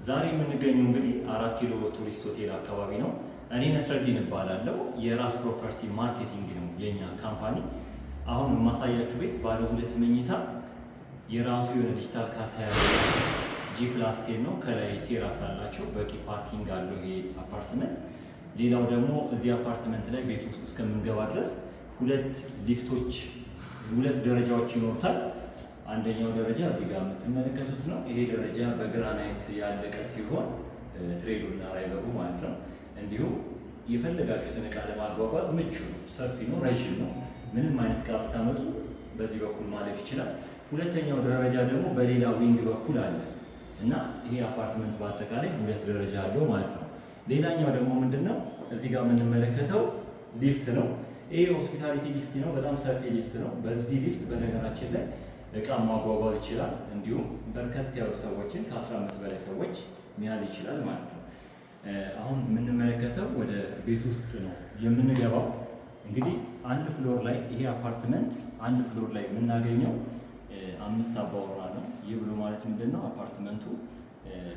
ዛሬ የምንገኘው እንግዲህ 4 ኪሎ ቱሪስት ሆቴል አካባቢ ነው። እኔ ነስረዲን እባላለሁ። የራስ ፕሮፐርቲ ማርኬቲንግ ነው የኛ ካምፓኒ። አሁን የማሳያችሁ ቤት ባለ 2 መኝታ የራሱ የሆነ ዲጂታል ካርታ ያለው G+10 ነው። ከላይ ቴራስ አላቸው፣ በቂ ፓርኪንግ አለው ይሄ አፓርትመንት። ሌላው ደግሞ እዚህ አፓርትመንት ላይ ቤት ውስጥ እስከምንገባ ድረስ 2 ሊፍቶች 2 ደረጃዎች ይኖሩታል። አንደኛው ደረጃ እዚህ ጋር የምትመለከቱት ነው። ይሄ ደረጃ በግራናይት ያለቀ ሲሆን ትሬዱና ራይዘሩ ማለት ነው። እንዲሁም የፈለጋችሁትን እቃ ለማጓጓዝ ምቹ ነው፣ ሰፊ ነው፣ ረዥም ነው። ምንም አይነት እቃ ብታመጡ በዚህ በኩል ማለፍ ይችላል። ሁለተኛው ደረጃ ደግሞ በሌላ ዊንግ በኩል አለ እና ይሄ አፓርትመንት በአጠቃላይ 2 ደረጃ አለው ማለት ነው። ሌላኛው ደግሞ ምንድነው እዚህ ጋር የምንመለከተው ሊፍት ነው። ይሄ ሆስፒታሊቲ ሊፍት ነው፣ በጣም ሰፊ ሊፍት ነው። በዚህ ሊፍት በነገራችን ላይ እቃ ማጓጓዝ ይችላል። እንዲሁም በርከት ያሉ ሰዎችን ከ15 በላይ ሰዎች መያዝ ይችላል ማለት ነው። አሁን የምንመለከተው ወደ ቤት ውስጥ ነው የምንገባው። እንግዲህ አንድ ፍሎር ላይ ይሄ አፓርትመንት አንድ ፍሎር ላይ የምናገኘው 5 አባወራ ነው። ይህ ብሎ ማለት ምንድነው አፓርትመንቱ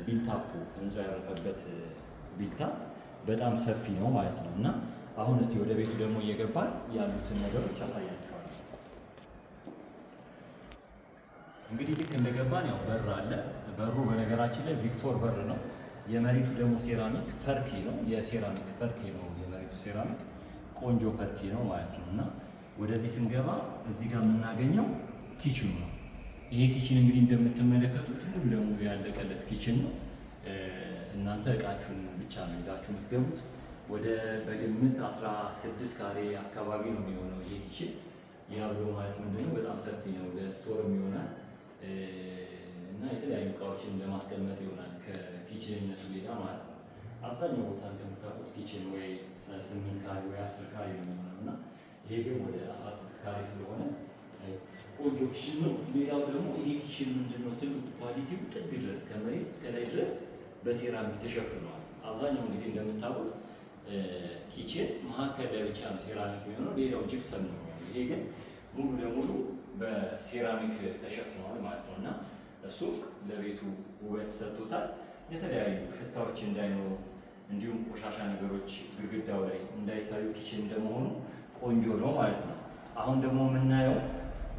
ቢልታፑ ህንፃ ያረፈበት ቢልታፕ በጣም ሰፊ ነው ማለት ነው። እና አሁን እስቲ ወደ ቤቱ ደግሞ እየገባን ያሉትን ነገሮች አሳያችኋለሁ። እንግዲህ ልክ እንደገባን ያው በር አለ። በሩ በነገራችን ላይ ቪክቶር በር ነው። የመሬቱ ደግሞ ሴራሚክ ፐርኪ ነው። የሴራሚክ ፐርኪ ነው የመሬቱ ሴራሚክ፣ ቆንጆ ፐርኪ ነው ማለት ነው። እና ወደዚህ ስንገባ እዚህ ጋር የምናገኘው ኪችኑ ነው። ይሄ ኪችን እንግዲህ እንደምትመለከቱት ሙሉ ለሙሉ ያለቀለት ኪችን ነው። እናንተ እቃችሁን ብቻ ነው ይዛችሁ የምትገቡት። ወደ በግምት 16 ካሬ አካባቢ ነው የሚሆነው ይሄ ኪችን። ያ ብሎ ማለት ምንድነው በጣም ሰፊ ነው። ለስቶርም ይሆናል እና የተለያዩ እቃዎችን ለማስቀመጥ ይሆናል ከኪችንነቱ ሌላ ማለት ነው። አብዛኛው ቦታ እንደምታውቁት ኪችን ወይ 8 ካሬ ወይ 10 ካሬ ነው የሚሆነው እና ይሄ ግን ወደ 16 ካሬ ስለሆነ ቆንጆ ኪችን ነው። ሌላው ደግሞ ይሄ ኪችን ምንድነው ትልቁ ኳሊቲው ጥግ ድረስ ከመሬት እስከ ላይ ድረስ በሴራሚክ ተሸፍነዋል። አብዛኛው ጊዜ እንደምታውቁት ኪችን መሀከል ላይ ብቻ ነው ሴራሚክ የሚሆነው፣ ሌላው ጂፕሰም ነው። ይሄ ግን ሙሉ ለሙሉ በሴራሚክ ተሸፍነዋል ማለት ነው እና እሱ ለቤቱ ውበት ሰጥቶታል። የተለያዩ ሽታዎች እንዳይኖሩ እንዲሁም ቆሻሻ ነገሮች ግድግዳው ላይ እንዳይታዩ ኪችን እንደመሆኑ ቆንጆ ነው ማለት ነው። አሁን ደግሞ የምናየው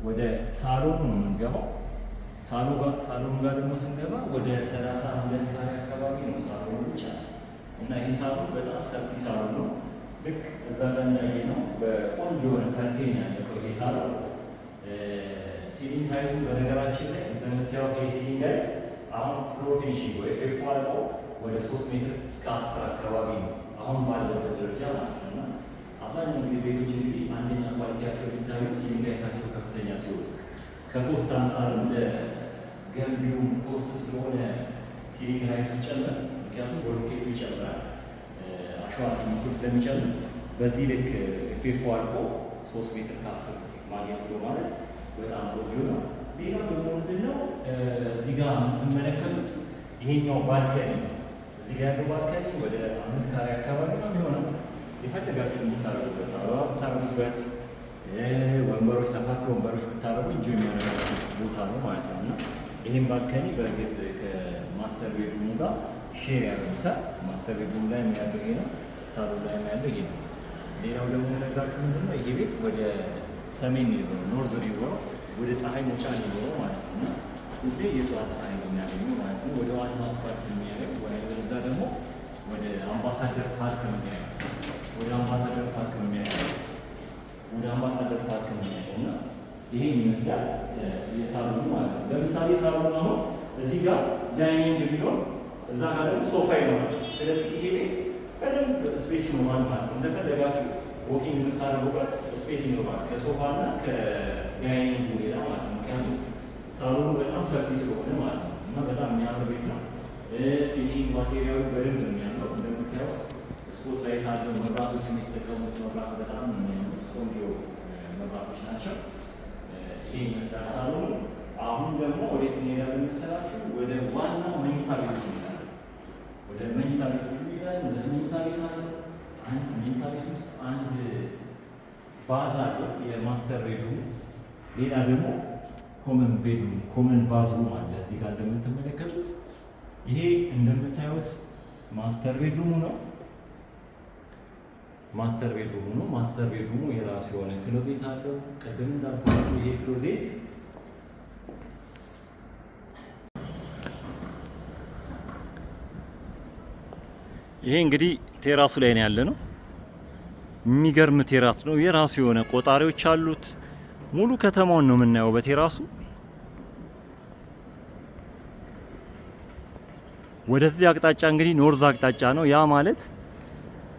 ወደ ሳሎኑ ነው የምንገባው። ሳሎኑ ጋር ደግሞ ስንገባ ወደ 32 ካሬ አካባቢ ነው ሳሎኑ ብቻ እና ይህ ሳሎን በጣም ሰፊ ሳሎን ነው። ልክ እዛ ጋር እንዳየነው በቆንጆ የሆነ ፐርኬን ያለቀው ይሄ ሳሎን። ሲሊንግ ሃይቱ በነገራችን ላይ እንደምታዩት ይሄ ሲሊንግ ሃይት አሁን ፍሎር ፊኒሺንግ ወይ ፌፎ አልቆ ወደ 3 ሜትር ከ10 አካባቢ ነው አሁን ባለበት ደረጃ ማለት ነው። እና አብዛኛው ጊዜ ቤቶች እንግዲህ አንደኛ ኳሊቲያቸው የሚታዩ ሲሊንግ ሃይታቸው ከፍተኛ ሲሆን ከኮስት አንጻር እንደ ገንቢውም ኮስት ስለሆነ ሲሊንግ ሃይቱ ሲጨምር፣ ምክንያቱም ብሎኬቱ ይጨምራል አሸዋ ሲሚንቶ ስለሚጨምር በዚህ ልክ ፌፎ አልቆ 3 ሜትር ከ10 ማግኘት ብሎ ማለት በጣም ቆንጆ ነው። ሌላው ደግሞ ምንድነው እዚህ ጋር የምትመለከቱት ይሄኛው ባልከኒ፣ እዚህ ጋር ያለው ባልከኒ ወደ 5 ካሬ አካባቢ ነው የሚሆነው። የፈለጋችሁ የምታረጉበት አበባ ብታረጉበት፣ ወንበሮች ሰፋፊ ወንበሮች ብታረጉ እንጂ የሚያደርጋችሁ ቦታ ነው ማለት ነው። እና ይህም ባልከኒ በእርግጥ ከማስተር ቤድሩሙ ጋር ሼር ያደርጉታል። ማስተር ቤድሩም ላይ ያለው ይሄ ነው፣ ሳሎን ላይ ያለው ይሄ ነው። ሌላው ደግሞ ነግራችሁ ምንድነው ይሄ ቤት ወደ ሰሜን ነው የዞረው፣ ኖርዝ ነው የዞረው፣ ወደ ፀሐይ መውጫ ነው የዞረው ማለት ነው። እና ሁሌ የጠዋት ፀሐይ ነው የሚያገኘው ማለት ነው። ወደ ዋናው አስፋልት ነው የሚያገኝ፣ ወደዛ ደግሞ ወደ አምባሳደር ፓርክ ነው የሚያገኝ፣ ወደ አምባሳደር ፓርክ ነው የሚያገኝ፣ ወደ አምባሳደር ፓርክ ነው የሚያገኝ። እና ይሄን ይመስላል የሳሎኑ ማለት ነው። ለምሳሌ ሳሎኑ አሁን እዚህ ጋር ዳይኒንግ ቢኖር እዛ ጋር ደግሞ ሶፋ ይኖራል። ስለዚህ ይሄ ቤት በደንብ ስፔስ ይኖራል ማለት ነው። እንደፈለጋችሁ ወኪንግ የምታደርጉበት ስፔስ ይኖራል ከሶፋና ከዳይኒንግ ሌላ ማለት ነው። ምክንያቱም ሳሎኑ በጣም ሰፊ ስለሆነ ማለት ነው እና በጣም የሚያምር ቤት ነው። ፊኒሺንግ ማቴሪያሉ በደንብ ነው የሚያምረው። እንደምታዩት ስፖት ላይት አለው። መብራቶቹ የሚጠቀሙት መብራት በጣም ነው የሚያምሩት፣ ቆንጆ መብራቶች ናቸው። ይሄ ይመስላል ሳሎኑ። አሁን ደግሞ ወዴት እንሄዳለን መሰላችሁ? ወደ ዋናው መኝታ ቤቶች እንሄዳለን። ወደ መኝታ ቤቶቹ እንሄዳለን። ሁለት መኝታ ቤት አለ። አንድ መኝታ ቤት ውስጥ አንድ ባዝ አለው የማስተር ቤድሩም። ሌላ ደግሞ ኮመን ቤድሩም ኮመን ባዝሩም አለ እዚህ ጋር እንደምትመለከቱት። ይሄ እንደምታዩት ማስተር ቤድሩሙ ነው። ማስተር ቤድሩሙ የራሱ የሆነ ክሎዜት አለው። ቅድም እንዳልኳችሁ ይሄ ክሎዜት ይሄ እንግዲህ ቴራሱ ላይ ነው ያለ ነው። የሚገርም ቴራስ ነው። የራሱ የሆነ ቆጣሪዎች አሉት። ሙሉ ከተማውን ነው የምናየው በቴራሱ። ወደዚህ አቅጣጫ እንግዲህ ኖርዝ አቅጣጫ ነው። ያ ማለት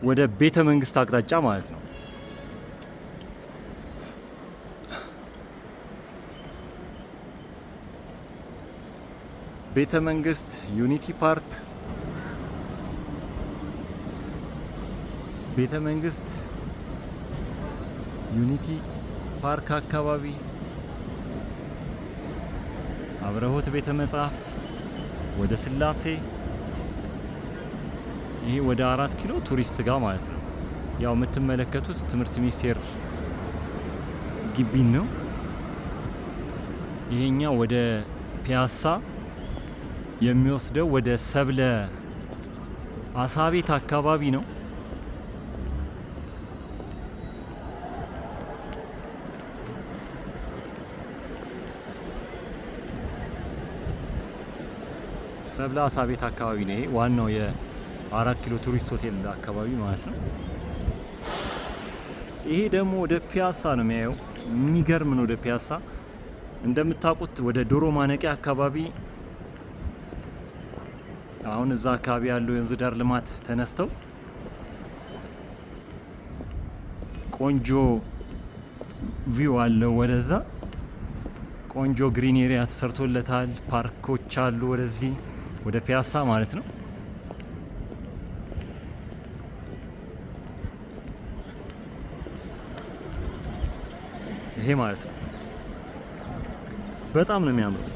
ወደ ቤተ መንግስት አቅጣጫ ማለት ነው። ቤተ መንግስት፣ ዩኒቲ ፓርክ፣ ቤተ መንግስት፣ ዩኒቲ ፓርክ አካባቢ፣ አብረሆት ቤተ መጻሕፍት፣ ወደ ስላሴ፣ ይሄ ወደ 4 ኪሎ ቱሪስት ጋር ማለት ነው። ያው የምትመለከቱት ትምህርት ሚኒስቴር ግቢን ነው። ይሄኛው ወደ ፒያሳ የሚወስደው ወደ ሰብለ አሳ ቤት አካባቢ ነው። ሰብለ አሳ ቤት አካባቢ ነው። ይሄ ዋናው የ4 ኪሎ ቱሪስት ሆቴል አካባቢ ማለት ነው። ይሄ ደግሞ ወደ ፒያሳ ነው የሚያየው። የሚገርም ነው። ወደ ፒያሳ እንደምታውቁት ወደ ዶሮ ማነቂያ አካባቢ አሁን እዛ አካባቢ ያለው የወንዝ ዳር ልማት ተነስተው ቆንጆ ቪው አለው። ወደዛ ቆንጆ ግሪን ኤሪያ ተሰርቶለታል። ፓርኮች አሉ ወደዚህ ወደ ፒያሳ ማለት ነው። ይሄ ማለት ነው። በጣም ነው የሚያምረው።